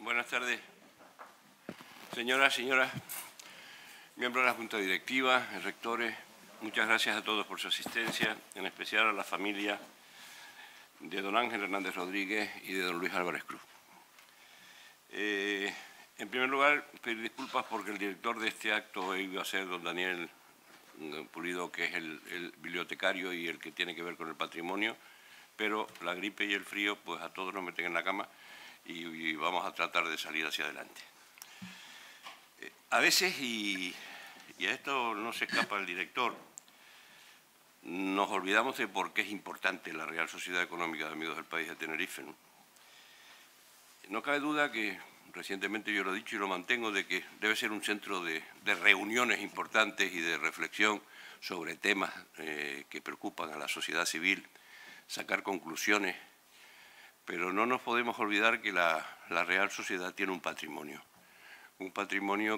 Buenas tardes, señoras, miembros de la Junta Directiva, rectores. Muchas gracias a todos por su asistencia, en especial a la familia de don Ángel Hernández Rodríguez y de don Luis Álvarez Cruz. En primer lugar, pedir disculpas porque el director de este acto iba a ser don Daniel Pulido, que es el bibliotecario y el que tiene que ver con el patrimonio, pero la gripe y el frío pues a todos nos meten en la cama y vamos a tratar de salir hacia adelante. A veces, y a esto no se escapa el director, nos olvidamos de por qué es importante la Real Sociedad Económica de Amigos del País de Tenerife, ¿no? No cabe duda que recientemente yo lo he dicho y lo mantengo, de que debe ser un centro de reuniones importantes y de reflexión sobre temas que preocupan a la sociedad civil, sacar conclusiones, pero no nos podemos olvidar que la Real Sociedad tiene un patrimonio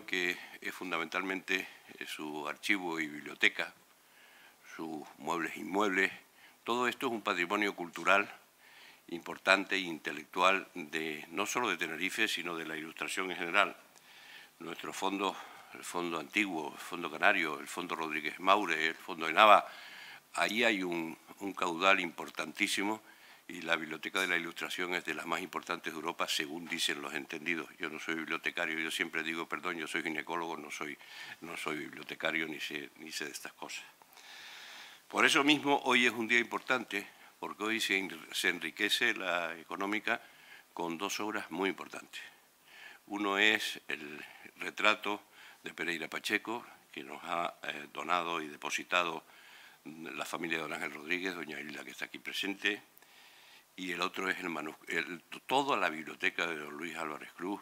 que es fundamentalmente su archivo y biblioteca, sus muebles e inmuebles. Todo esto es un patrimonio cultural importante e intelectual no solo de Tenerife, sino de la Ilustración en general. Nuestros fondos, el Fondo Antiguo, el Fondo Canario, el Fondo Rodríguez Maure, el Fondo de Nava, ahí hay un caudal importantísimo y la Biblioteca de la Ilustración es de las más importantes de Europa, según dicen los entendidos. Yo no soy bibliotecario, yo siempre digo, perdón, yo soy ginecólogo, no soy bibliotecario ni sé de estas cosas. Por eso mismo hoy es un día importante, porque hoy se enriquece la económica con dos obras muy importantes. Uno es el retrato de Pereira Pacheco, que nos ha donado y depositado la familia de don Ángel Rodríguez, doña Hilda, que está aquí presente, y el otro es toda la biblioteca de don Luis Álvarez Cruz,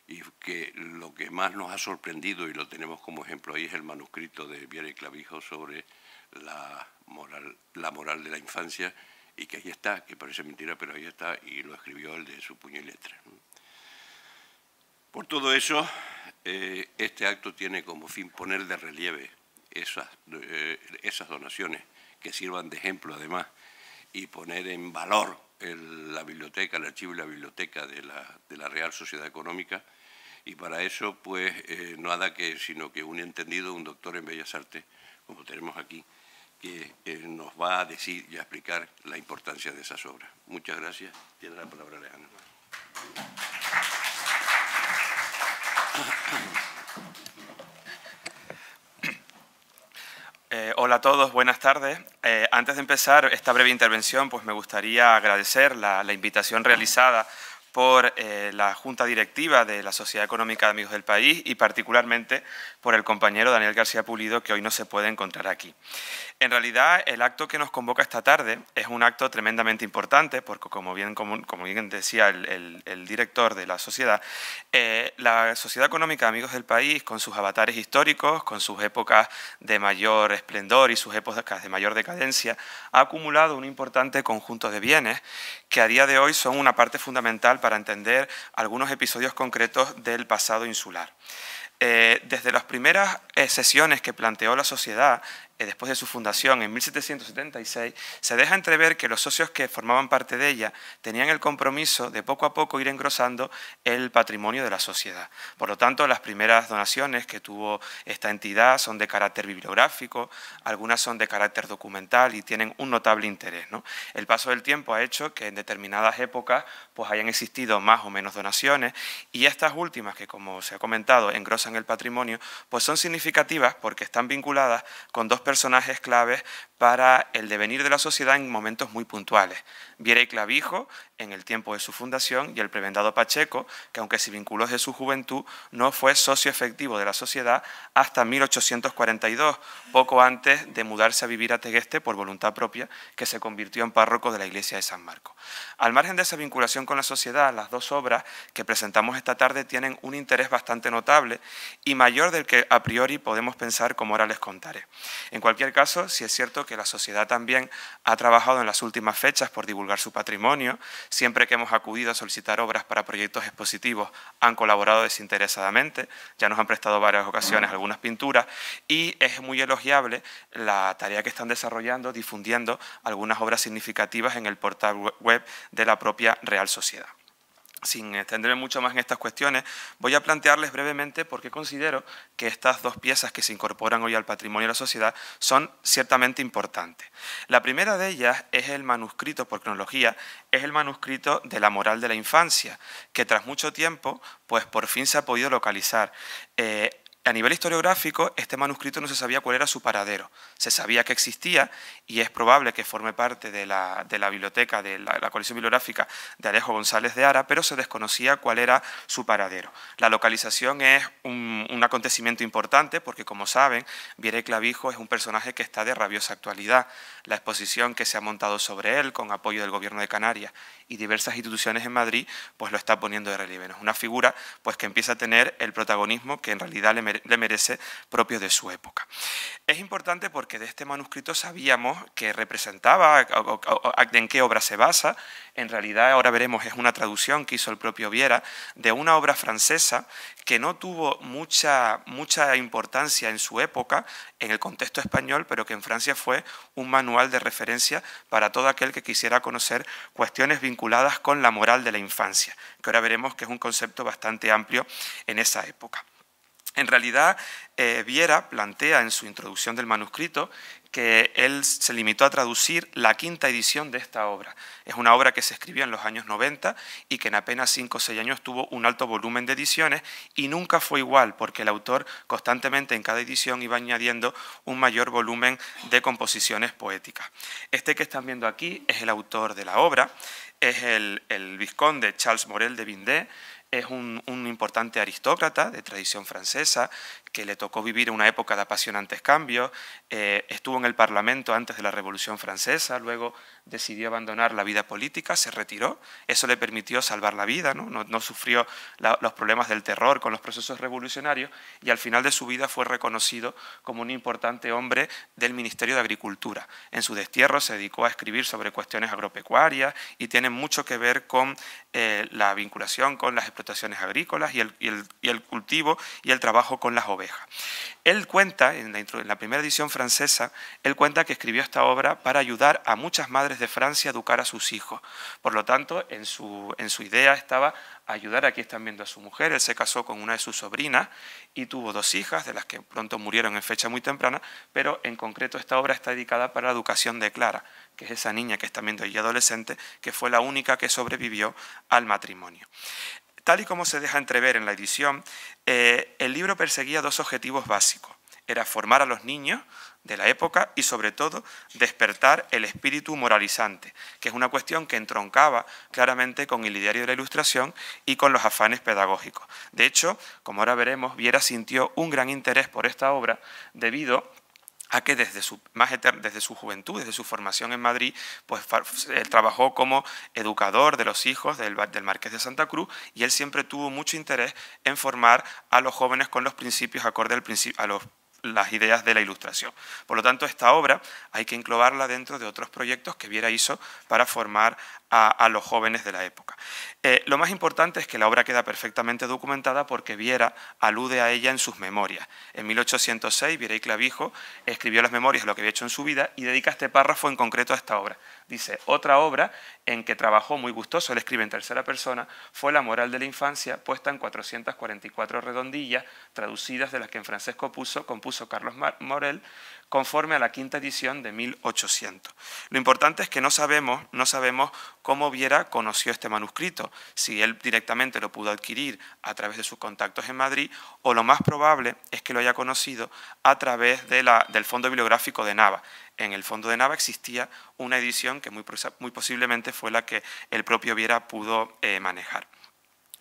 y que lo que más nos ha sorprendido, y lo tenemos como ejemplo ahí, es el manuscrito de Viera y Clavijo sobre la moral de la infancia, y que ahí está, que parece mentira, pero ahí está, y lo escribió el de su puño y letra. Por todo eso, este acto tiene como fin poner de relieve esas donaciones que sirvan de ejemplo, además, y poner en valor la biblioteca, el archivo y la biblioteca de la Real Sociedad Económica, y para eso, pues, nada sino que un entendido, un doctor en Bellas Artes, como tenemos aquí, que nos va a decir y a explicar la importancia de esas obras. Muchas gracias. Tiene la palabra Alejandro. Hola a todos, buenas tardes. Antes de empezar esta breve intervención, pues me gustaría agradecer la invitación realizada por la Junta Directiva de la Sociedad Económica de Amigos del País y particularmente por el compañero Daniel García Pulido, que hoy no se puede encontrar aquí. En realidad, el acto que nos convoca esta tarde es un acto tremendamente importante porque, como bien decía el director de la sociedad Económica de Amigos del País, con sus avatares históricos, con sus épocas de mayor esplendor y sus épocas de mayor decadencia, ha acumulado un importante conjunto de bienes que a día de hoy son una parte fundamental para entender algunos episodios concretos del pasado insular. Desde las primeras sesiones que planteó la sociedad, después de su fundación en 1776, se deja entrever que los socios que formaban parte de ella tenían el compromiso de poco a poco ir engrosando el patrimonio de la sociedad. Por lo tanto, las primeras donaciones que tuvo esta entidad son de carácter bibliográfico, algunas son de carácter documental y tienen un notable interés, ¿no? El paso del tiempo ha hecho que en determinadas épocas pues hayan existido más o menos donaciones, y estas últimas, que como se ha comentado engrosan el patrimonio, pues son significativas porque están vinculadas con dos personajes claves para el devenir de la sociedad en momentos muy puntuales. Viera y Clavijo, en el tiempo de su fundación, y el prebendado Pacheco, que aunque se vinculó desde su juventud, no fue socio efectivo de la sociedad hasta 1842, poco antes de mudarse a vivir a Tegueste por voluntad propia, que se convirtió en párroco de la iglesia de San Marcos. Al margen de esa vinculación con la sociedad, las dos obras que presentamos esta tarde tienen un interés bastante notable y mayor del que a priori podemos pensar, como ahora les contaré. En cualquier caso, sí es cierto que la sociedad también ha trabajado en las últimas fechas por divulgar su patrimonio. Siempre que hemos acudido a solicitar obras para proyectos expositivos han colaborado desinteresadamente, ya nos han prestado varias ocasiones algunas pinturas, y es muy elogiable la tarea que están desarrollando difundiendo algunas obras significativas en el portal web de la propia Real Sociedad. sin extenderme mucho más en estas cuestiones, voy a plantearles brevemente por qué considero que estas dos piezas que se incorporan hoy al patrimonio de la sociedad son ciertamente importantes. La primera de ellas es el manuscrito, por cronología, es el manuscrito de la moral de la infancia, que tras mucho tiempo, pues por fin se ha podido localizar. A nivel historiográfico, este manuscrito no se sabía cuál era su paradero. Se sabía que existía y es probable que forme parte de la biblioteca, de la colección bibliográfica de Alejo González de Ara, pero se desconocía cuál era su paradero. La localización es un acontecimiento importante porque, como saben, Viera y Clavijo es un personaje que está de rabiosa actualidad. La exposición que se ha montado sobre él, con apoyo del Gobierno de Canarias y diversas instituciones en Madrid, pues lo está poniendo de relieve. Es una figura pues, que empieza a tener el protagonismo que en realidad le merece propio de su época. Es importante porque de este manuscrito sabíamos que representaba en qué obra se basa. En realidad, ahora veremos, es una traducción que hizo el propio Viera de una obra francesa que no tuvo mucha importancia en su época, en el contexto español, pero que en Francia fue un manual de referencia para todo aquel que quisiera conocer cuestiones vinculadas con la moral de la infancia, que ahora veremos que es un concepto bastante amplio en esa época. En realidad, Viera plantea en su introducción del manuscrito que él se limitó a traducir la quinta edición de esta obra. Es una obra que se escribió en los años 90 y que en apenas 5 o 6 años tuvo un alto volumen de ediciones y nunca fue igual porque el autor constantemente en cada edición iba añadiendo un mayor volumen de composiciones poéticas. Este que están viendo aquí es el autor de la obra, es el vizconde Charles Morel de Bindet. Es un importante aristócrata de tradición francesa que le tocó vivir una época de apasionantes cambios, estuvo en el Parlamento antes de la Revolución Francesa, luego decidió abandonar la vida política, se retiró, eso le permitió salvar la vida, no sufrió los problemas del terror con los procesos revolucionarios y al final de su vida fue reconocido como un importante hombre del Ministerio de Agricultura. En su destierro se dedicó a escribir sobre cuestiones agropecuarias y tiene mucho que ver con la vinculación con las explotaciones agrícolas y el cultivo y el trabajo con las ovejas. Él cuenta, en la primera edición francesa, él cuenta que escribió esta obra para ayudar a muchas madres de Francia a educar a sus hijos. Por lo tanto, en su idea estaba ayudar, aquí están viendo a su mujer, él se casó con una de sus sobrinas y tuvo 2 hijas, de las que pronto murieron en fecha muy temprana, pero en concreto esta obra está dedicada para la educación de Clara, que es esa niña que están viendo allí adolescente, que fue la única que sobrevivió al matrimonio. Tal y como se deja entrever en la edición, el libro perseguía 2 objetivos básicos. Era formar a los niños de la época y, sobre todo, despertar el espíritu moralizante, que es una cuestión que entroncaba claramente con el ideario de la Ilustración y con los afanes pedagógicos. De hecho, como ahora veremos, Viera sintió un gran interés por esta obra debido a que desde su juventud, desde su formación en Madrid, pues él trabajó como educador de los hijos del Marqués de Santa Cruz y él siempre tuvo mucho interés en formar a los jóvenes con los principios acorde a las ideas de la Ilustración. Por lo tanto, esta obra hay que englobarla dentro de otros proyectos que Viera hizo para formar a los jóvenes de la época. Lo más importante es que la obra queda perfectamente documentada porque Viera alude a ella en sus memorias. En 1806, Viera y Clavijo escribió las memorias de lo que había hecho en su vida y dedica este párrafo en concreto a esta obra. Dice, otra obra en que trabajó muy gustoso, él escribe en tercera persona, fue La moral de la infancia, puesta en 444 redondillas, traducidas de las que en francés compuso Carlos Morel, conforme a la quinta edición de 1800. Lo importante es que no sabemos cómo Viera conoció este manuscrito, si él directamente lo pudo adquirir a través de sus contactos en Madrid, o lo más probable es que lo haya conocido a través del Fondo Bibliográfico de Nava. En el Fondo de Nava existía una edición que muy posiblemente fue la que el propio Viera pudo manejar.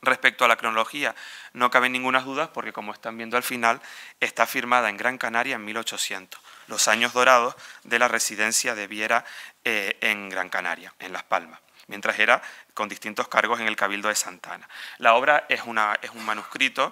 Respecto a la cronología, no cabe ninguna duda porque, como están viendo al final, está firmada en Gran Canaria en 1800, los años dorados de la residencia de Viera en Gran Canaria, en Las Palmas, mientras era con distintos cargos en el Cabildo de Santa Ana. La obra es un manuscrito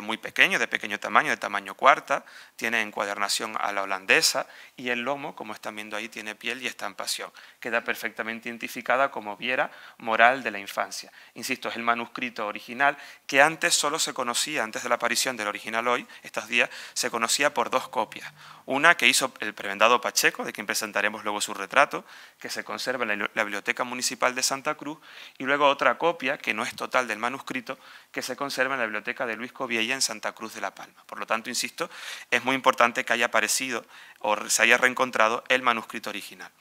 muy pequeño, de pequeño tamaño, de tamaño cuarta, tiene encuadernación a la holandesa y el lomo, como están viendo ahí, tiene piel y estampación. Queda perfectamente identificada como Viera, moral de la infancia. Insisto, es el manuscrito original que antes solo se conocía, antes de la aparición del original hoy, estos días, se conocía por 2 copias. Una que hizo el prebendado Pacheco, de quien presentaremos luego su retrato, que se conserva en la Biblioteca Municipal de Santa Cruz, y luego otra copia, que no es total del manuscrito, que se conserva en la biblioteca de Luis Coviella en Santa Cruz de la Palma. Por lo tanto, insisto, es muy importante que haya aparecido o se haya reencontrado el manuscrito original.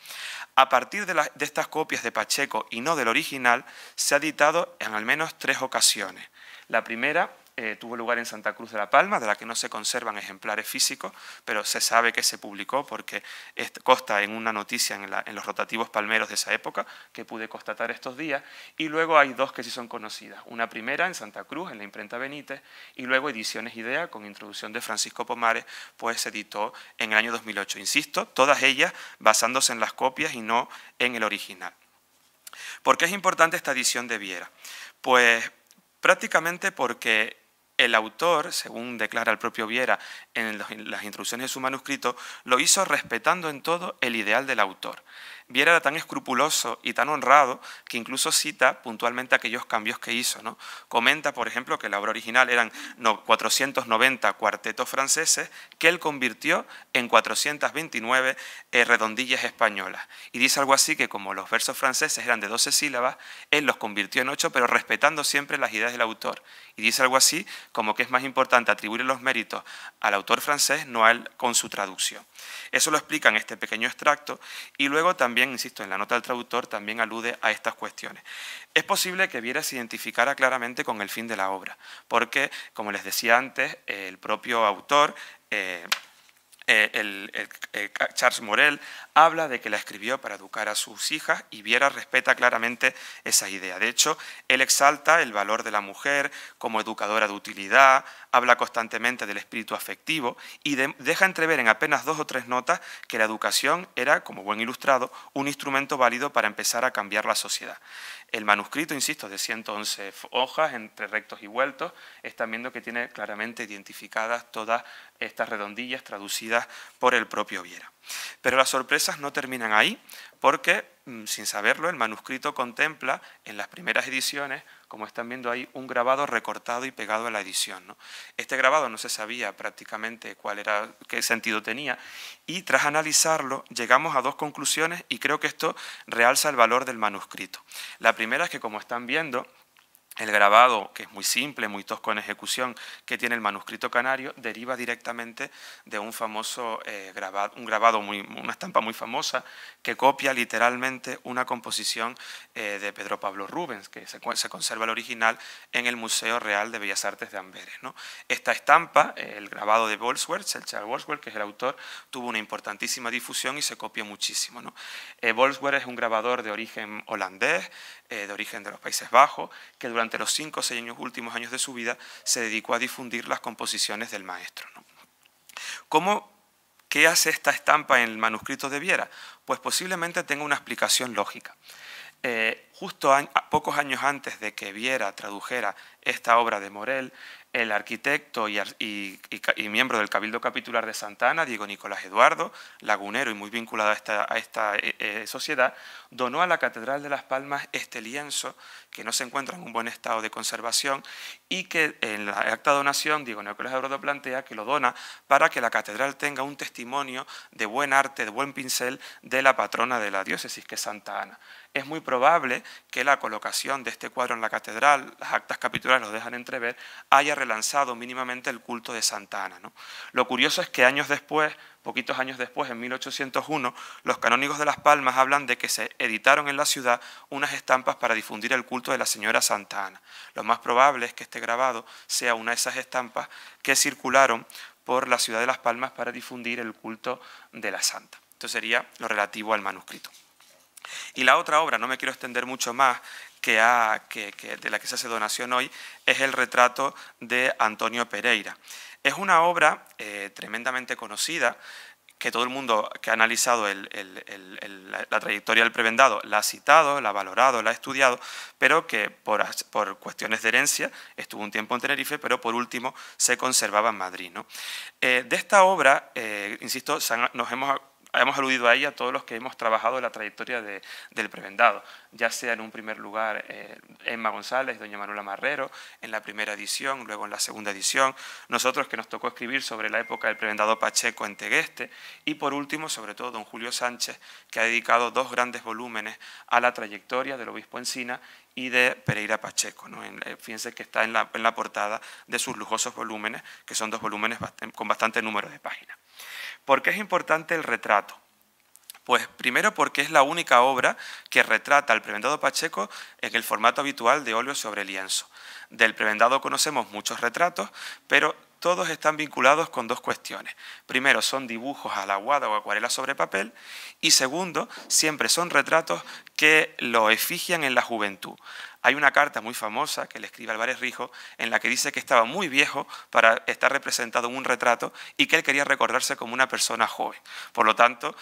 A partir de estas copias de Pacheco y no del original, se ha editado en al menos 3 ocasiones. La primera tuvo lugar en Santa Cruz de la Palma, de la que no se conservan ejemplares físicos, pero se sabe que se publicó porque consta en una noticia en los rotativos palmeros de esa época, que pude constatar estos días, y luego hay 2 que sí son conocidas. Una primera en Santa Cruz, en la imprenta Benítez, y luego Ediciones Idea, con introducción de Francisco Pomares, pues se editó en el año 2008. Insisto, todas ellas basándose en las copias y no en el original. ¿Por qué es importante esta edición de Viera? Pues prácticamente porque el autor, según declara el propio Viera en las introducciones de su manuscrito, lo hizo respetando en todo el ideal del autor. Viera era tan escrupuloso y tan honrado que incluso cita puntualmente aquellos cambios que hizo, ¿no? Comenta, por ejemplo, que la obra original eran 490 cuartetos franceses que él convirtió en 429 redondillas españolas. Y dice algo así que como los versos franceses eran de 12 sílabas, él los convirtió en 8, pero respetando siempre las ideas del autor. Y dice algo así como que es más importante atribuir los méritos al autor francés, no a él con su traducción. Eso lo explica en este pequeño extracto y luego también, insisto, en la nota del traductor también alude a estas cuestiones. Es posible que Viera se identificara claramente con el fin de la obra, porque, como les decía antes, el propio autor, Charles Morel, habla de que la escribió para educar a sus hijas y Viera respeta claramente esa idea. De hecho, él exalta el valor de la mujer como educadora de utilidad, habla constantemente del espíritu afectivo y deja entrever en apenas 2 o 3 notas que la educación era, como buen ilustrado, un instrumento válido para empezar a cambiar la sociedad. El manuscrito, insisto, de 111 hojas, entre rectos y vueltos, están viendo que tiene claramente identificadas todas estas redondillas traducidas por el propio Viera. Pero las sorpresas no terminan ahí, porque, sin saberlo, el manuscrito contempla en las primeras ediciones, como están viendo ahí, un grabado recortado y pegado a la edición, ¿no? Este grabado no se sabía prácticamente qué sentido tenía, y tras analizarlo llegamos a 2 conclusiones y creo que esto realza el valor del manuscrito. La primera es que, como están viendo, el grabado, que es muy simple, muy tosco en ejecución, que tiene el manuscrito canario, deriva directamente de un famoso una estampa muy famosa que copia literalmente una composición de Pedro Pablo Rubens, que se conserva el original en el Museo Real de Bellas Artes de Amberes, ¿no? Esta estampa, el grabado de Bolsward, el Charles Bolsward, que es el autor, tuvo una importantísima difusión y se copia muchísimo, ¿no? Bolsward es un grabador de origen holandés, de origen de los Países Bajos, que durante los 5 o 6 últimos años de su vida se dedicó a difundir las composiciones del maestro, ¿no? ¿Qué hace esta estampa en el manuscrito de Viera? Pues posiblemente tenga una explicación lógica. Justo pocos años antes de que Viera tradujera esta obra de Morel, el arquitecto y miembro del Cabildo Capitular de Santa Ana, Diego Nicolás Eduardo, lagunero y muy vinculado a esta sociedad, donó a la Catedral de Las Palmas este lienzo, que no se encuentra en un buen estado de conservación, y que en la acta de donación Diego Nicolás Eduardo plantea que lo dona para que la catedral tenga un testimonio de buen arte, de buen pincel, de la patrona de la diócesis, que es Santa Ana. Es muy probable que la colocación de este cuadro en la catedral, las actas capitulares lo dejan entrever, haya relanzado mínimamente el culto de Santa Ana, ¿no? Lo curioso es que poquitos años después, en 1801, los canónigos de Las Palmas hablan de que se editaron en la ciudad unas estampas para difundir el culto de la señora Santa Ana. Lo más probable es que este grabado sea una de esas estampas que circularon por la ciudad de Las Palmas para difundir el culto de la santa. Esto sería lo relativo al manuscrito. Y la otra obra, no me quiero extender mucho más, de la que se hace donación hoy, es el retrato de Antonio Pereira. Es una obra tremendamente conocida, que todo el mundo que ha analizado la trayectoria del prebendado la ha citado, la ha valorado, la ha estudiado, pero que por cuestiones de herencia estuvo un tiempo en Tenerife, pero por último se conservaba en Madrid, ¿no? De esta obra, insisto, nos hemos hemos aludido a ella todos los que hemos trabajado en la trayectoria del prebendado, ya sea en un primer lugar Emma González, doña Manuela Marrero, en la primera edición, luego en la segunda edición, nosotros que nos tocó escribir sobre la época del prebendado Pacheco en Tegueste, y por último, sobre todo, don Julio Sánchez, que ha dedicado 2 grandes volúmenes a la trayectoria del obispo Encina y de Pereira Pacheco, ¿no? Fíjense que está en la portada de sus lujosos volúmenes, que son 2 volúmenes con bastante número de páginas. ¿Por qué es importante el retrato? Pues primero porque es la única obra que retrata al prebendado Pacheco en el formato habitual de óleo sobre lienzo. Del prebendado conocemos muchos retratos, pero todos están vinculados con 2 cuestiones. Primero, son dibujos a la aguada o acuarela sobre papel, y segundo, siempre son retratos que lo efigian en la juventud. Hay una carta muy famosa que le escribe Álvarez Rijo en la que dice que estaba muy viejo para estar representado en un retrato y que él quería recordarse como una persona joven. Por lo tanto,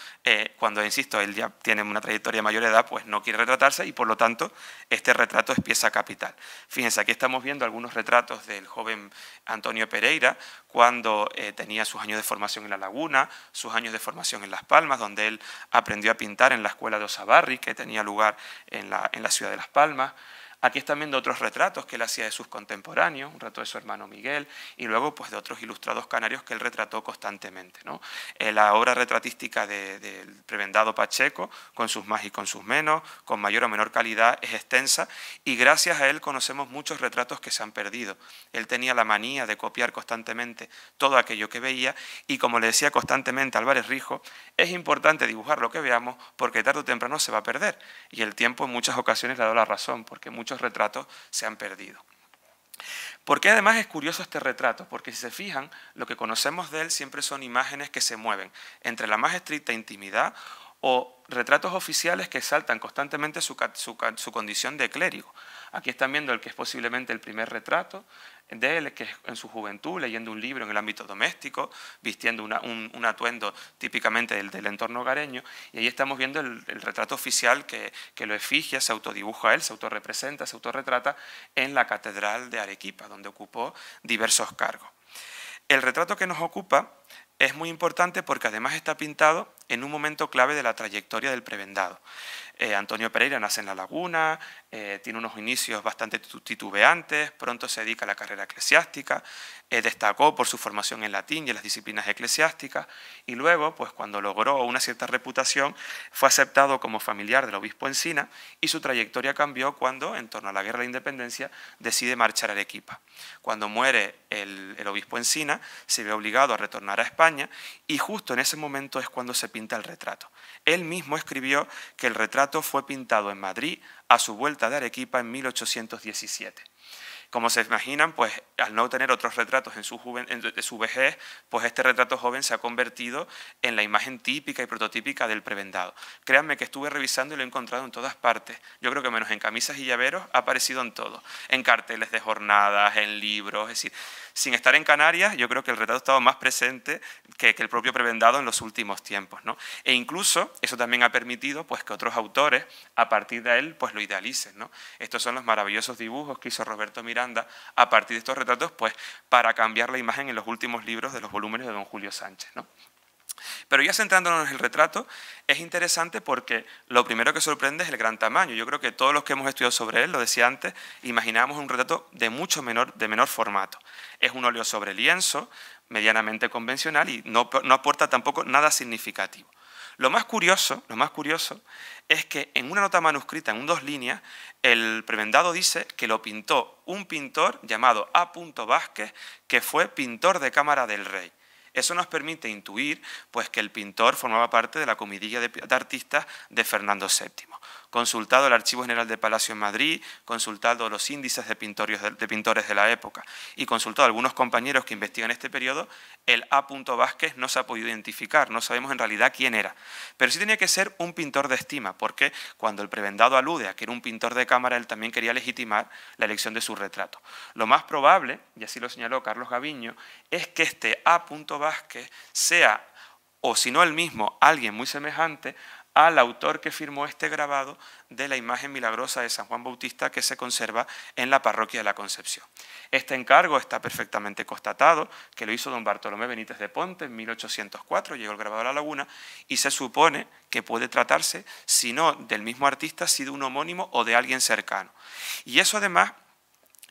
cuando, insisto, él ya tiene una trayectoria de mayor edad, pues no quiere retratarse y por lo tanto este retrato es pieza capital. Fíjense, aquí estamos viendo algunos retratos del joven Antonio Pereira cuando tenía sus años de formación en La Laguna, sus años de formación en Las Palmas, donde él aprendió a pintar en la escuela de Osabarri, que tenía lugar en la ciudad de Las Palmas. Aquí están viendo otros retratos que él hacía de sus contemporáneos, un retrato de su hermano Miguel, y luego pues, de otros ilustrados canarios que él retrató constantemente, ¿no? La obra retratística del prebendado Pacheco, con sus más y con sus menos, con mayor o menor calidad, es extensa, y gracias a él conocemos muchos retratos que se han perdido. Él tenía la manía de copiar constantemente todo aquello que veía, y como le decía constantemente Álvarez Rijo, es importante dibujar lo que veamos porque tarde o temprano se va a perder, y el tiempo en muchas ocasiones le ha dado la razón, porque muchos retratos se han perdido. ¿Por qué además es curioso este retrato? Porque si se fijan, lo que conocemos de él siempre son imágenes que se mueven entre la más estricta intimidad o retratos oficiales que exaltan constantemente su condición de clérigo. Aquí están viendo el que es posiblemente el primer retrato de él, que es en su juventud, leyendo un libro en el ámbito doméstico, vistiendo un atuendo típicamente del entorno hogareño, y ahí estamos viendo el retrato oficial que lo efigia, se autodibuja a él, se autorrepresenta, se autorretrata en la Catedral de Arequipa, donde ocupó diversos cargos. El retrato que nos ocupa es muy importante porque además está pintado en un momento clave de la trayectoria del prebendado. Antonio Pereira nace en La Laguna, tiene unos inicios bastante titubeantes, pronto se dedica a la carrera eclesiástica, destacó por su formación en latín y en las disciplinas eclesiásticas, y luego, pues cuando logró una cierta reputación, fue aceptado como familiar del obispo Encina, y su trayectoria cambió cuando, en torno a la Guerra de la Independencia, decide marchar a Arequipa. Cuando muere el obispo Encina, se ve obligado a retornar a España, y justo en ese momento es cuando se pinta el retrato. Él mismo escribió que el retrato fue pintado en Madrid a su vuelta de Arequipa en 1817. Como se imaginan, pues al no tener otros retratos de su vejez, pues este retrato joven se ha convertido en la imagen típica y prototípica del prebendado. Créanme que estuve revisando y lo he encontrado en todas partes. Yo creo que menos en camisas y llaveros ha aparecido en todo. En carteles de jornadas, en libros, es decir, sin estar en Canarias, yo creo que el retrato estaba más presente que el propio prebendado en los últimos tiempos, ¿no? E incluso eso también ha permitido pues, que otros autores, a partir de él, pues lo idealicen, ¿no? Estos son los maravillosos dibujos que hizo Roberto Miranda a partir de estos retratos, pues para cambiar la imagen en los últimos libros de los volúmenes de don Julio Sánchez, ¿no? Pero ya centrándonos en el retrato, es interesante porque lo primero que sorprende es el gran tamaño. Yo creo que todos los que hemos estudiado sobre él, lo decía antes, imaginábamos un retrato de menor formato. Es un óleo sobre lienzo, medianamente convencional y no aporta tampoco nada significativo. Lo más curioso es que en una nota manuscrita, en 2 líneas, el prebendado dice que lo pintó un pintor llamado A. Vázquez, que fue pintor de cámara del rey. Eso nos permite intuir pues, que el pintor formaba parte de la comidilla de artistas de Fernando VII. Consultado el Archivo General de Palacio en Madrid, consultado los índices de pintores de la época y consultado a algunos compañeros que investigan este periodo, el A. Vázquez no se ha podido identificar, no sabemos en realidad quién era. Pero sí tenía que ser un pintor de estima, porque cuando el prebendado alude a que era un pintor de cámara, él también quería legitimar la elección de su retrato. Lo más probable, y así lo señaló Carlos Gaviño, es que este A. Vázquez sea, o si no él mismo, alguien muy semejante al autor que firmó este grabado de la imagen milagrosa de San Juan Bautista que se conserva en la parroquia de la Concepción. Este encargo está perfectamente constatado, que lo hizo don Bartolomé Benítez de Ponte en 1804, llegó el grabado a la laguna, y se supone que puede tratarse, si no del mismo artista, si de un homónimo o de alguien cercano. Y eso además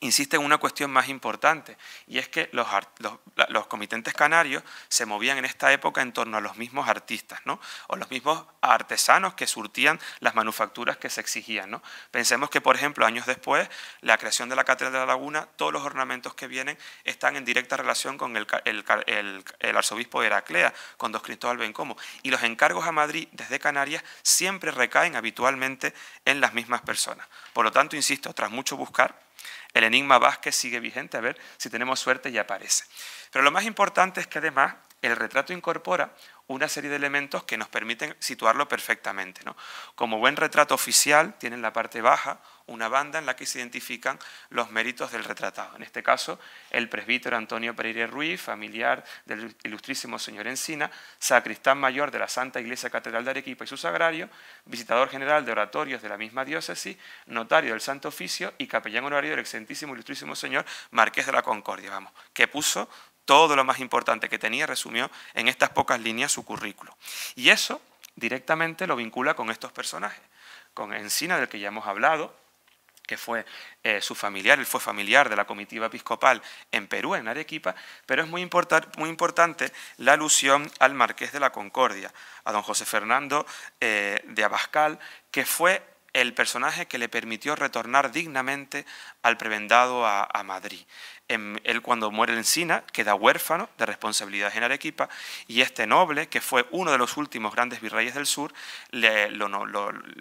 insiste en una cuestión más importante, y es que los comitentes canarios se movían en esta época en torno a los mismos artistas, ¿no? O los mismos artesanos que surtían las manufacturas que se exigían, ¿no? Pensemos que, por ejemplo, años después, la creación de la Catedral de la Laguna, todos los ornamentos que vienen están en directa relación con el arzobispo de Heraclea, con don Cristóbal Bencomo, y los encargos a Madrid desde Canarias siempre recaen habitualmente en las mismas personas. Por lo tanto, insisto, tras mucho buscar, el enigma Vázquez sigue vigente, a ver si tenemos suerte y aparece. Pero lo más importante es que además el retrato incorpora una serie de elementos que nos permiten situarlo perfectamente, ¿no? Como buen retrato oficial, tiene en la parte baja una banda en la que se identifican los méritos del retratado. En este caso, el presbítero Antonio Pereira Ruiz, familiar del ilustrísimo señor Encina, sacristán mayor de la Santa Iglesia Catedral de Arequipa y su sagrario, visitador general de oratorios de la misma diócesis, notario del Santo Oficio y capellán honorario del excelentísimo ilustrísimo señor Marqués de la Concordia, vamos, que puso todo lo más importante que tenía, resumió en estas pocas líneas su currículo. Y eso directamente lo vincula con estos personajes, con Encina, del que ya hemos hablado, que fue su familiar, él fue familiar de la comitiva episcopal en Perú, en Arequipa, pero es muy importante la alusión al Marqués de la Concordia, a don José Fernando de Abascal, que fue el personaje que le permitió retornar dignamente al prebendado a Madrid. Él, cuando muere Encina, queda huérfano de responsabilidades en Arequipa, y este noble, que fue uno de los últimos grandes virreyes del sur, le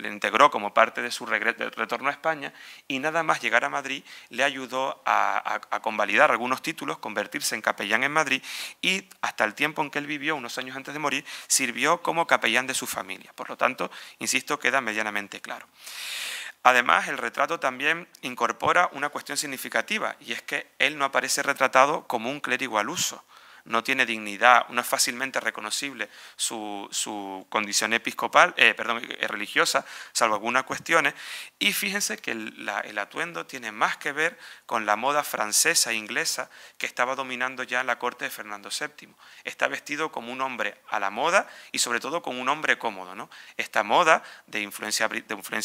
integró como parte de su retorno a España, y nada más llegar a Madrid le ayudó a convalidar algunos títulos, convertirse en capellán en Madrid, y hasta el tiempo en que él vivió, unos años antes de morir, sirvió como capellán de su familia. Por lo tanto, insisto, queda medianamente claro. Además, el retrato también incorpora una cuestión significativa, y es que él no aparece retratado como un clérigo al uso. No tiene dignidad, no es fácilmente reconocible su condición episcopal, religiosa, salvo algunas cuestiones. Y fíjense que el atuendo tiene más que ver con la moda francesa e inglesa que estaba dominando ya en la corte de Fernando VII. Está vestido como un hombre a la moda y sobre todo como un hombre cómodo, ¿no? Esta moda de influencia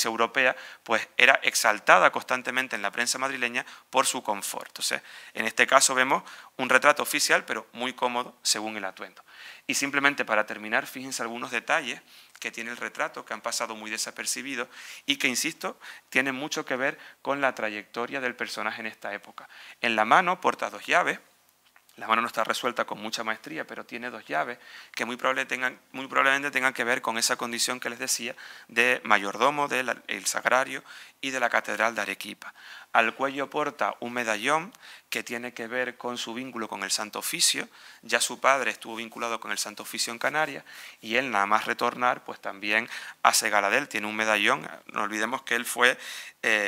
europea pues era exaltada constantemente en la prensa madrileña por su confort. Entonces, en este caso vemos un retrato oficial, pero muy cómodo según el atuendo. Y simplemente para terminar, fíjense algunos detalles que tiene el retrato, que han pasado muy desapercibidos y que, insisto, tienen mucho que ver con la trayectoria del personaje en esta época. En la mano porta dos llaves. La mano no está resuelta con mucha maestría, pero tiene dos llaves que muy probablemente tengan que ver con esa condición que les decía de mayordomo del sagrario y de la Catedral de Arequipa. Al cuello porta un medallón que tiene que ver con su vínculo con el Santo Oficio. Ya su padre estuvo vinculado con el Santo Oficio en Canarias y él, nada más retornar, pues también hace gala de él. Tiene un medallón. No olvidemos que él fue,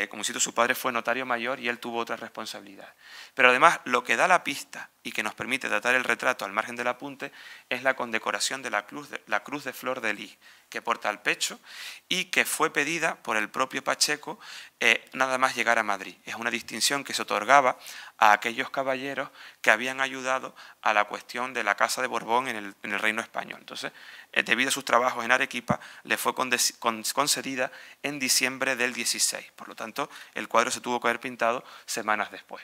como cito, su padre fue notario mayor y él tuvo otra responsabilidad. Pero además, lo que da la pista y que nos permite tratar el retrato al margen del apunte es la condecoración de la cruz de flor de lis que porta al pecho y que fue pedida por el propio Pacheco nada más llegar a Madrid. Es una distinción que se otorgaba a aquellos caballeros que habían ayudado a la cuestión de la Casa de Borbón en el Reino Español. Entonces, debido a sus trabajos en Arequipa, le fue concedida en diciembre del 16. Por lo tanto, el cuadro se tuvo que haber pintado semanas después.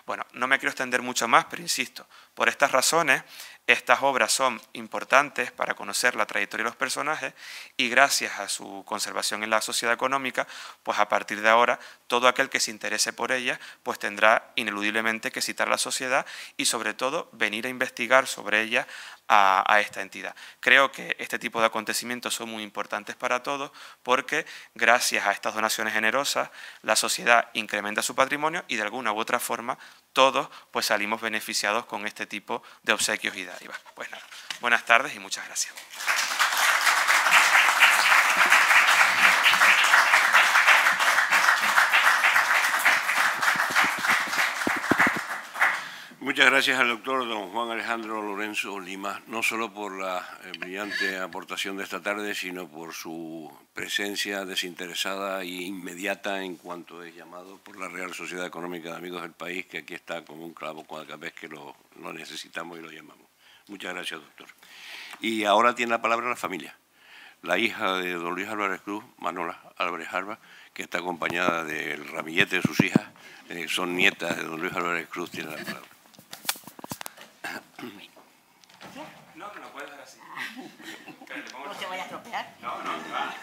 Bueno, no me quiero extender mucho más, pero insisto, por estas razones, estas obras son importantes para conocer la trayectoria de los personajes y gracias a su conservación en la sociedad económica, pues a partir de ahora, todo aquel que se interese por ellas, pues tendrá ineludiblemente que citar a la sociedad y sobre todo venir a investigar sobre ellas a esta entidad. Creo que este tipo de acontecimientos son muy importantes para todos porque gracias a estas donaciones generosas la sociedad incrementa su patrimonio y de alguna u otra forma todos pues salimos beneficiados con este tipo de obsequios y dádivas. Pues nada, buenas tardes y muchas gracias. Muchas Muchas gracias al doctor don Juan Alejandro Lorenzo Lima, no solo por la brillante aportación de esta tarde, sino por su presencia desinteresada e inmediata en cuanto es llamado por la Real Sociedad Económica de Amigos del País, que aquí está como un clavo cada vez que lo necesitamos y lo llamamos. Muchas gracias, doctor. Y ahora tiene la palabra la familia. La hija de don Luis Álvarez Cruz, Manola Álvarez Alba, que está acompañada del ramillete de sus hijas, son nietas de don Luis Álvarez Cruz, tiene la palabra. No, que lo puedes dar así. ¿No se vaya a estropear? No, va.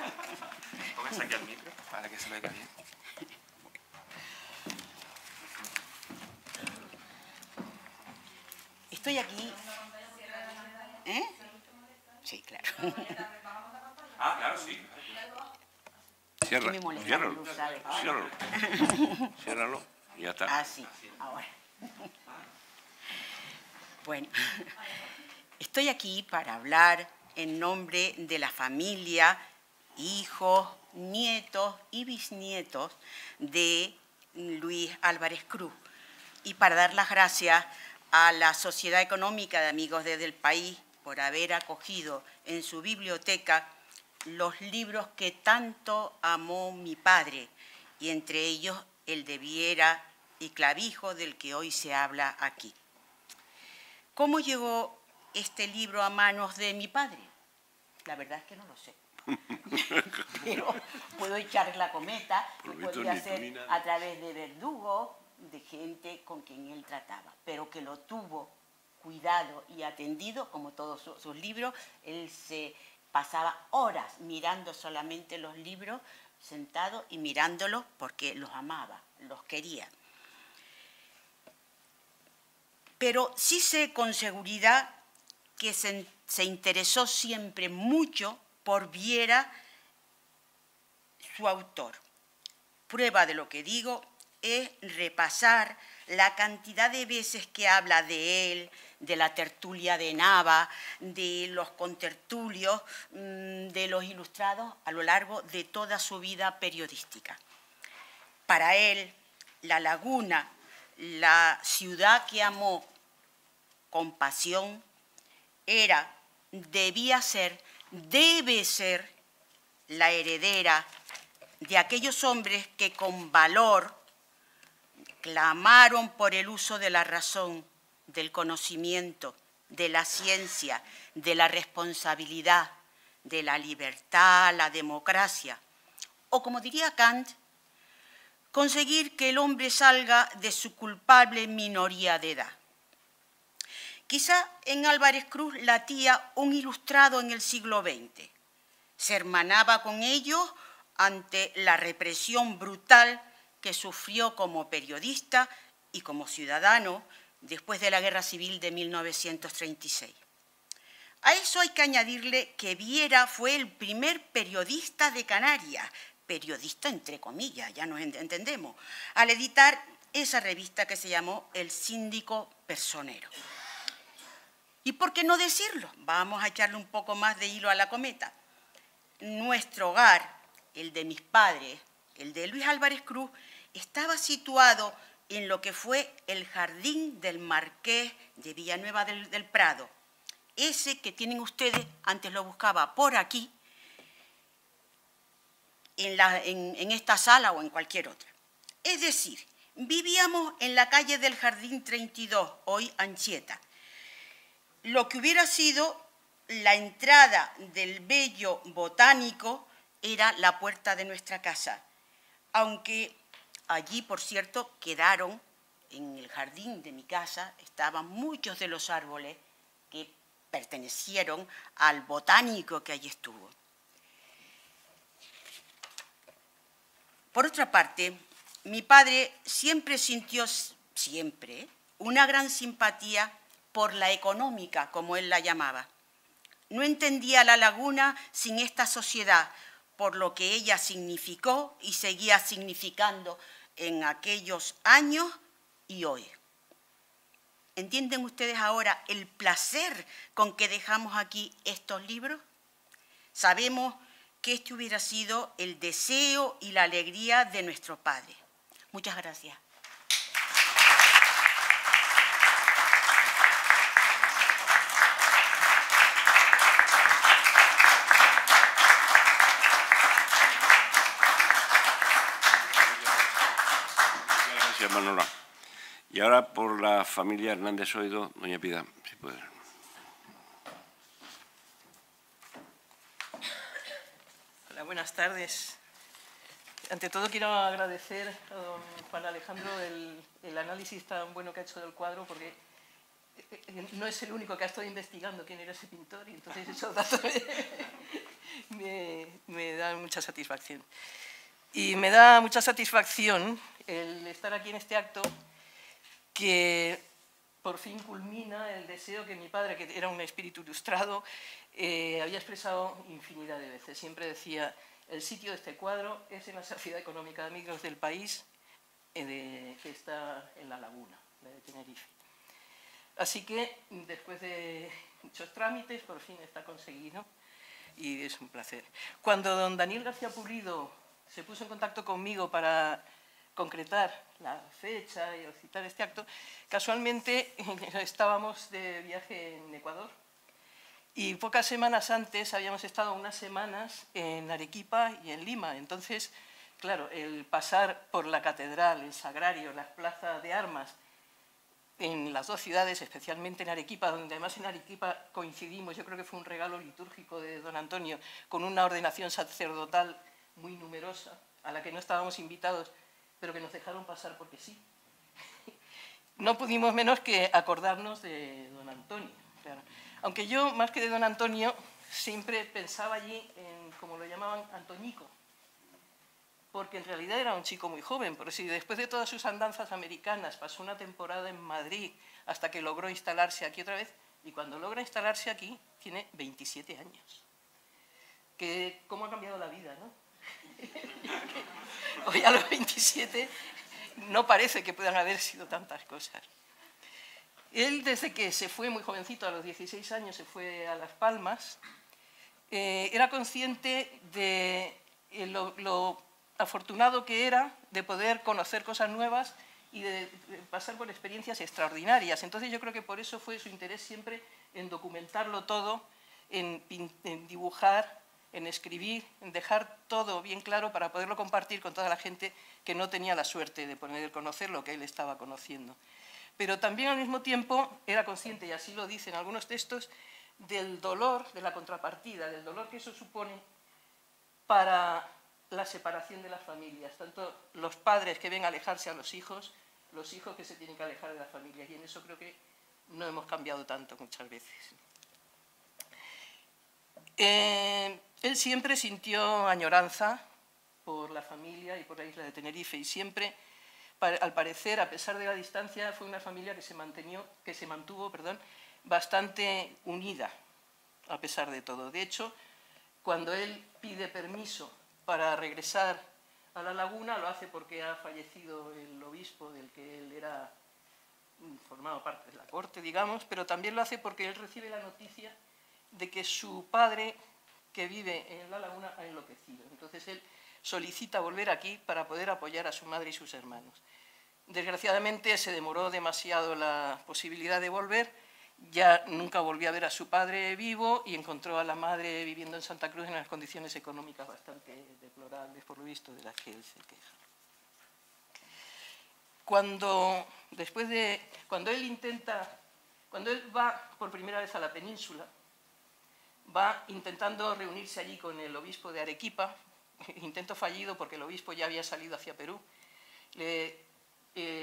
Póngase aquí al micro para que se vea bien. Estoy aquí. ¿Eh? Sí, claro. Ah, claro, sí. Ciérralo, y ya está. Ah, sí, ahora. Bueno, estoy aquí para hablar en nombre de la familia, hijos, nietos y bisnietos de Luis Álvarez Cruz y para dar las gracias a la Sociedad Económica de Amigos del País por haber acogido en su biblioteca los libros que tanto amó mi padre, y entre ellos el de Viera y Clavijo, del que hoy se habla aquí. ¿Cómo llegó este libro a manos de mi padre? La verdad es que no lo sé. Pero puedo echar la cometa, lo podría hacer a través de verdugos, de gente con quien él trataba, pero que lo tuvo cuidado y atendido, como todos sus libros. Él se pasaba horas mirando solamente los libros, sentado y mirándolos porque los amaba, los quería. Pero sí sé con seguridad que se interesó siempre mucho por Viera, su autor. Prueba de lo que digo es repasar la cantidad de veces que habla de él, de la tertulia de Nava, de los contertulios, de los ilustrados a lo largo de toda su vida periodística. Para él, La Laguna, la ciudad que amó con pasión, debía ser, debe ser la heredera de aquellos hombres que con valor clamaron por el uso de la razón, del conocimiento, de la ciencia, de la responsabilidad, de la libertad, la democracia, o como diría Kant, conseguir que el hombre salga de su culpable minoría de edad. Quizá en Álvarez Cruz latía un ilustrado en el siglo XX. Se hermanaba con ellos ante la represión brutal que sufrió como periodista y como ciudadano después de la Guerra Civil de 1936. A eso hay que añadirle que Viera fue el primer periodista de Canarias, periodista entre comillas, ya nos entendemos, al editar esa revista que se llamó El Síndico Personero. ¿Y por qué no decirlo? Vamos a echarle un poco más de hilo a la cometa. Nuestro hogar, el de mis padres, el de Luis Álvarez Cruz, estaba situado en lo que fue el jardín del Marqués de Villanueva del Prado. Ese que tienen ustedes, antes lo buscaba por aquí, en esta sala o en cualquier otra. Es decir, vivíamos en la calle del Jardín 32, hoy Anchieta. Lo que hubiera sido la entrada del Bello Botánico era la puerta de nuestra casa, aunque allí, por cierto, quedaron, en el jardín de mi casa, estaban muchos de los árboles que pertenecieron al botánico que allí estuvo. Por otra parte, mi padre siempre sintió, una gran simpatía por la económica, como él la llamaba. No entendía La Laguna sin esta sociedad, por lo que ella significó y seguía significando en aquellos años y hoy. ¿Entienden ustedes ahora el placer con que dejamos aquí estos libros? Sabemos que este hubiera sido el deseo y la alegría de nuestro padre. Muchas gracias. Gracias, Manola. Y ahora por la familia Hernández Oído, doña Piedad, si puede. Hola, buenas tardes. Ante todo quiero agradecer a don Juan Alejandro el análisis tan bueno que ha hecho del cuadro, porque no es el único que ha estado investigando quién era ese pintor, y entonces esos datos me dan mucha satisfacción. Y me da mucha satisfacción el estar aquí en este acto que por fin culmina el deseo que mi padre, que era un espíritu ilustrado, había expresado infinidad de veces. Siempre decía: el sitio de este cuadro es en la Sociedad Económica de Amigos del País, que está en La Laguna, la de Tenerife. Así que, después de muchos trámites, por fin está conseguido y es un placer. Cuando don Daniel García Pulido se puso en contacto conmigo para concretar la fecha y citar este acto, casualmente estábamos de viaje en Ecuador. Y pocas semanas antes habíamos estado unas semanas en Arequipa y en Lima. Entonces, claro, el pasar por la catedral, el sagrario, las plazas de armas, en las dos ciudades, especialmente en Arequipa, donde además en Arequipa coincidimos, yo creo que fue un regalo litúrgico de don Antonio, con una ordenación sacerdotal muy numerosa, a la que no estábamos invitados, pero que nos dejaron pasar porque sí. No pudimos menos que acordarnos de don Antonio, claro. Aunque yo, más que de don Antonio, siempre pensaba allí en, como lo llamaban, Antoñico, porque en realidad era un chico muy joven, pero si después de todas sus andanzas americanas pasó una temporada en Madrid hasta que logró instalarse aquí otra vez, y cuando logra instalarse aquí tiene 27 años. ¿Cómo ha cambiado la vida, no? Hoy a los 27 no parece que puedan haber sido tantas cosas. Él, desde que se fue muy jovencito, a los 16 años, se fue a Las Palmas, era consciente de lo afortunado que era de poder conocer cosas nuevas y de pasar por experiencias extraordinarias. Entonces yo creo que por eso fue su interés siempre en documentarlo todo, en dibujar, en escribir, en dejar todo bien claro para poderlo compartir con toda la gente que no tenía la suerte de poder conocer lo que él estaba conociendo. Pero también al mismo tiempo era consciente, y así lo dicen algunos textos, del dolor, de la contrapartida, del dolor que eso supone para la separación de las familias, tanto los padres que ven alejarse a los hijos que se tienen que alejar de las familias, y en eso creo que no hemos cambiado tanto muchas veces. Él siempre sintió añoranza por la familia y por la isla de Tenerife, y siempre, al parecer, a pesar de la distancia, fue una familia que se mantuvo bastante unida, a pesar de todo. De hecho, cuando él pide permiso para regresar a La Laguna, lo hace porque ha fallecido el obispo del que él era formado parte de la corte, digamos, pero también lo hace porque él recibe la noticia de que su padre, que vive en La Laguna, ha enloquecido. Entonces él solicita volver aquí para poder apoyar a su madre y sus hermanos. Desgraciadamente se demoró demasiado la posibilidad de volver, ya nunca volvió a ver a su padre vivo y encontró a la madre viviendo en Santa Cruz en unas condiciones económicas bastante deplorables, por lo visto, de las que él se queja. Cuando él va por primera vez a la península, va intentando reunirse allí con el obispo de Arequipa, intento fallido porque el obispo ya había salido hacia Perú,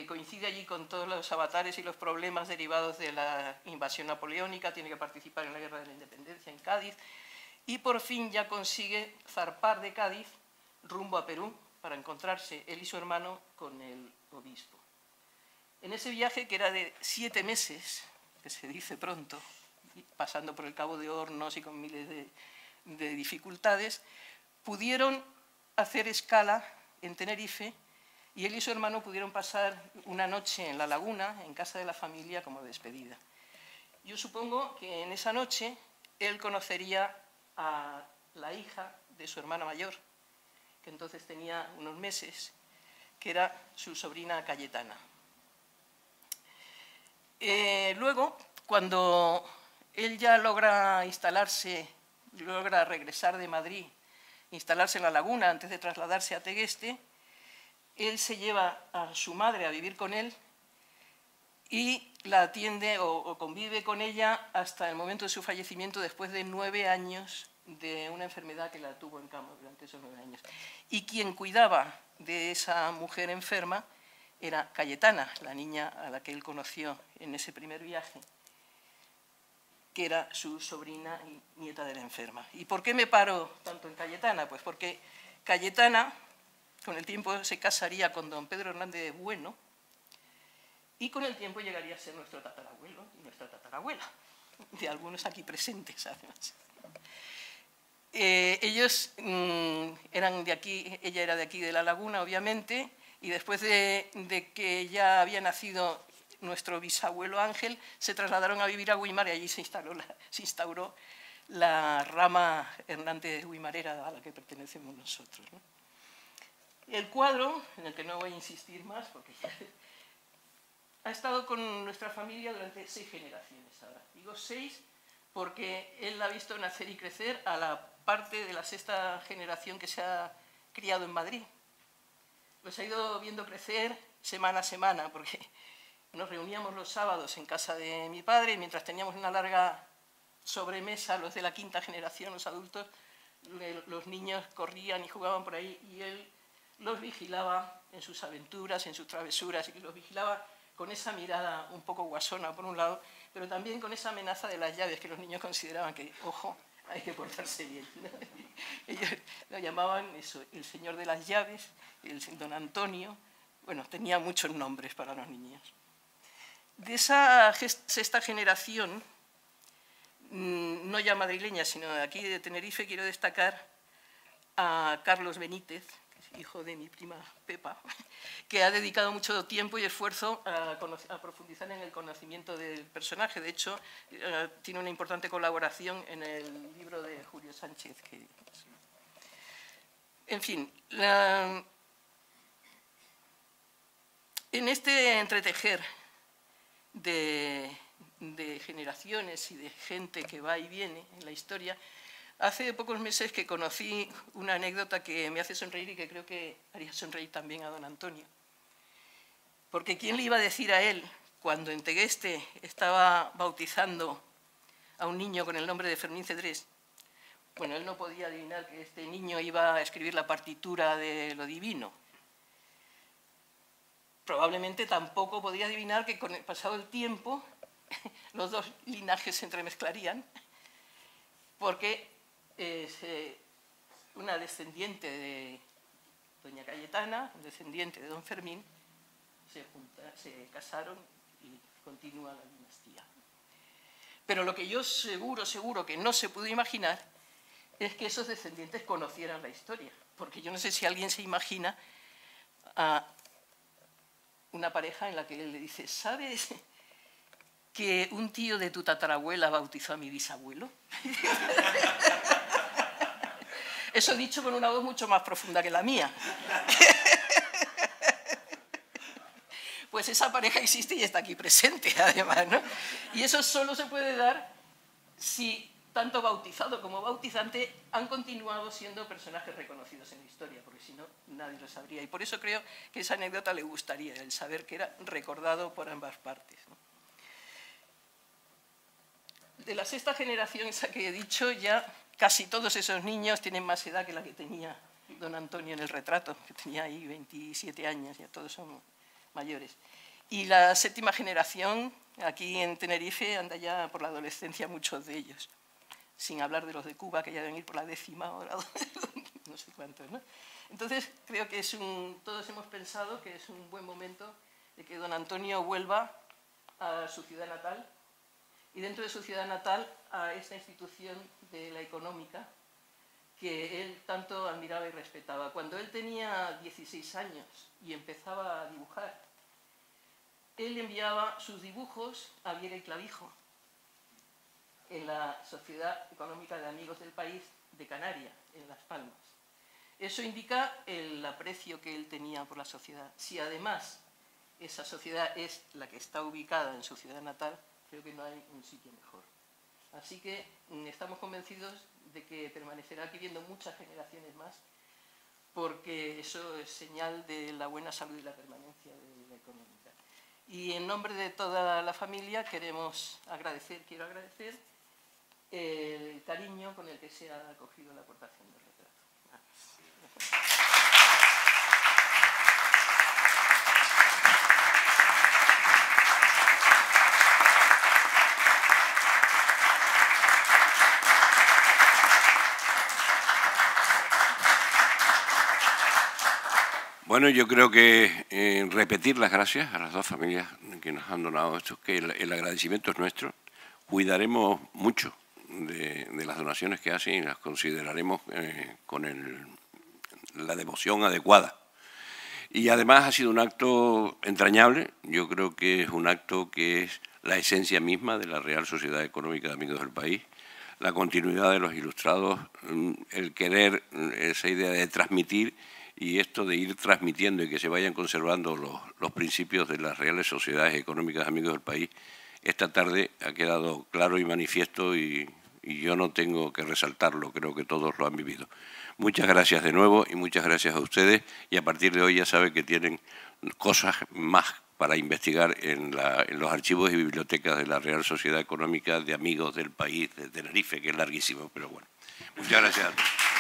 coincide allí con todos los avatares y los problemas derivados de la invasión napoleónica, tiene que participar en la Guerra de la Independencia en Cádiz, y por fin ya consigue zarpar de Cádiz rumbo a Perú para encontrarse él y su hermano con el obispo. En ese viaje, que era de 7 meses, que se dice pronto, pasando por el Cabo de Hornos y con miles de dificultades, pudieron hacer escala en Tenerife y él y su hermano pudieron pasar una noche en La Laguna, en casa de la familia, como despedida. Yo supongo que en esa noche él conocería a la hija de su hermana mayor, que entonces tenía unos meses, que era su sobrina Cayetana. Luego, cuando él ya logra regresar de Madrid, instalarse en La Laguna antes de trasladarse a Tegueste, él se lleva a su madre a vivir con él y la atiende o convive con ella hasta el momento de su fallecimiento, después de 9 años de una enfermedad que la tuvo en cama durante esos 9 años. Y quien cuidaba de esa mujer enferma era Cayetana, la niña a la que él conoció en ese primer viaje, que era su sobrina y nieta de la enferma. ¿Y por qué me paro tanto en Cayetana? Pues porque Cayetana, con el tiempo, se casaría con don Pedro Hernández de Bueno y con el tiempo llegaría a ser nuestro tatarabuelo y nuestra tatarabuela, de algunos aquí presentes, además. Ellos eran de aquí, ella era de aquí de La Laguna, obviamente, y después de que ya había nacido nuestro bisabuelo Ángel, se trasladaron a vivir a Güímar y allí se instauró la rama Hernández Guimarera a la que pertenecemos nosotros, ¿no? El cuadro, en el que no voy a insistir más, porque ya ha estado con nuestra familia durante 6 generaciones ahora. Digo 6 porque él la ha visto nacer y crecer a la parte de la 6ª generación que se ha criado en Madrid. Los ha ido viendo crecer semana a semana, porque nos reuníamos los sábados en casa de mi padre y mientras teníamos una larga sobremesa, los de la 5ª generación, los adultos, los niños corrían y jugaban por ahí y él los vigilaba en sus aventuras, en sus travesuras, y los vigilaba con esa mirada un poco guasona, por un lado, pero también con esa amenaza de las llaves, que los niños consideraban que, ojo, hay que portarse bien, ¿no? Ellos lo llamaban eso, el señor de las llaves, el don Antonio, bueno, tenía muchos nombres para los niños. De esa 6ª generación, no ya madrileña, sino de aquí de Tenerife, quiero destacar a Carlos Benítez, hijo de mi prima Pepa, que ha dedicado mucho tiempo y esfuerzo a profundizar en el conocimiento del personaje. De hecho, tiene una importante colaboración en el libro de Julio Sánchez. En fin, en este entretejer de generaciones y de gente que va y viene en la historia, hace pocos meses que conocí una anécdota que me hace sonreír y que creo que haría sonreír también a don Antonio. Porque ¿quién le iba a decir a él, cuando en Tegueste estaba bautizando a un niño con el nombre de Fermín Cedrés? Bueno, él no podía adivinar que este niño iba a escribir la partitura de lo divino. Probablemente tampoco podía adivinar que con el pasado del tiempo los dos linajes se entremezclarían, porque una descendiente de doña Cayetana, un descendiente de don Fermín, se casaron y continúa la dinastía. Pero lo que yo seguro que no se pudo imaginar es que esos descendientes conocieran la historia, porque yo no sé si alguien se imagina a una pareja en la que él le dice, ¿sabes que un tío de tu tatarabuela bautizó a mi bisabuelo? Eso dicho con una voz mucho más profunda que la mía. Pues esa pareja existe y está aquí presente, además, ¿no? Y eso solo se puede dar si tanto bautizado como bautizante han continuado siendo personajes reconocidos en la historia, porque si no, nadie lo sabría. Y por eso creo que esa anécdota le gustaría, el saber que era recordado por ambas partes, ¿no? De la 6ª generación esa que he dicho, ya casi todos esos niños tienen más edad que la que tenía don Antonio en el retrato, que tenía ahí 27 años, ya todos son mayores. Y la 7ª generación, aquí en Tenerife, anda ya por la adolescencia muchos de ellos, sin hablar de los de Cuba, que ya deben ir por la 10ª hora, no sé cuántos, ¿no? Entonces, creo que todos hemos pensado que es un buen momento de que don Antonio vuelva a su ciudad natal, y dentro de su ciudad natal a esta institución de la económica que él tanto admiraba y respetaba. Cuando él tenía 16 años y empezaba a dibujar, él enviaba sus dibujos a Viera y Clavijo, en la Sociedad Económica de Amigos del País de Canarias, en Las Palmas. Eso indica el aprecio que él tenía por la sociedad. Si además esa sociedad es la que está ubicada en su ciudad natal, creo que no hay un sitio mejor. Así que estamos convencidos de que permanecerá aquí viendo muchas generaciones más, porque eso es señal de la buena salud y la permanencia de la económica. Y en nombre de toda la familia quiero agradecer el cariño con el que se ha acogido la aportación del retrato. Bueno, yo creo que repetir las gracias a las dos familias que nos han donado esto, que el agradecimiento es nuestro. Cuidaremos mucho de las donaciones que hacen y las consideraremos con la devoción adecuada. Y además ha sido un acto entrañable. Yo creo que es un acto que es la esencia misma de la Real Sociedad Económica de Amigos del País, la continuidad de los ilustrados, el querer, esa idea de transmitir y esto de ir transmitiendo y que se vayan conservando los principios de las Reales Sociedades Económicas de Amigos del País. Esta tarde ha quedado claro y manifiesto y yo no tengo que resaltarlo, creo que todos lo han vivido. Muchas gracias de nuevo y muchas gracias a ustedes, y a partir de hoy ya saben que tienen cosas más para investigar en los archivos y bibliotecas de la Real Sociedad Económica de Amigos del País de Tenerife, que es larguísimo, pero bueno. Muchas gracias a todos.